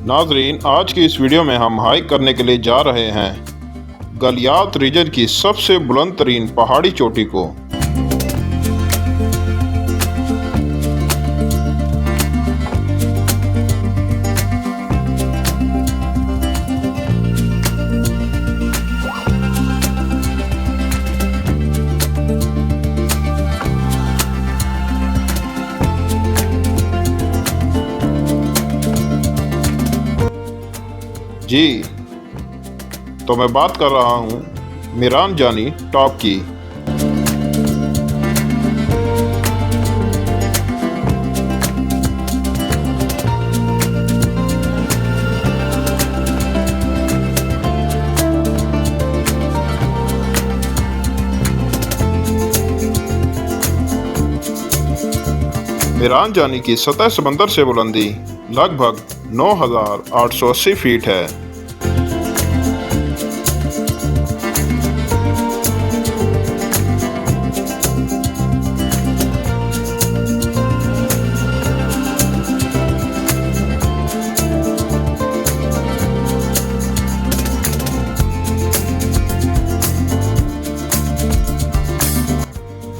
नाजरीन, आज की इस वीडियो में हम हाइक करने के लिए जा रहे हैं गलियात रीजन की सबसे बुलंद तरीन पहाड़ी चोटी को। जी, तो मैं बात कर रहा हूँ मिरानजानी टॉप की। मिरानजानी की सतह समंदर से बुलंदी लगभग 9,880 फीट है।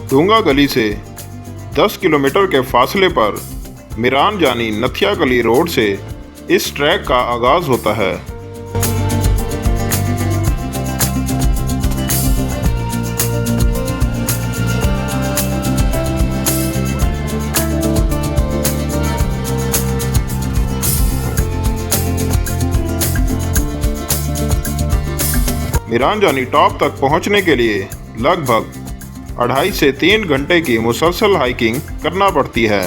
डूंगा गली से 10 किलोमीटर के फासले पर मिरानजानी नथिया गली रोड से इस ट्रैक का आगाज होता है। मिरानजानी टॉप तक पहुंचने के लिए लगभग 2.5 से 3 घंटे की मुसलसल हाइकिंग करना पड़ती है।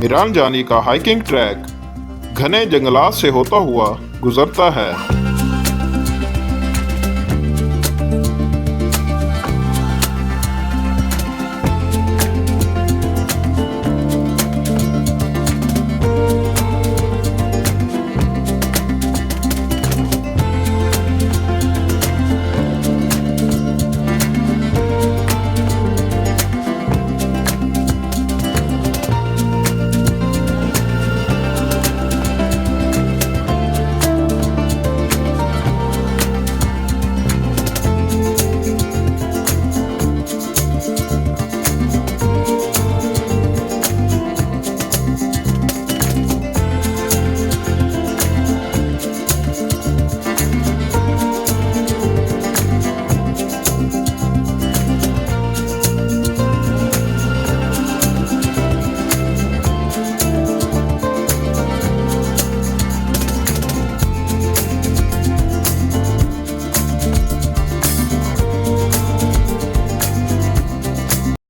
मिरानजानी का हाइकिंग ट्रैक घने जंगलात से होता हुआ गुजरता है।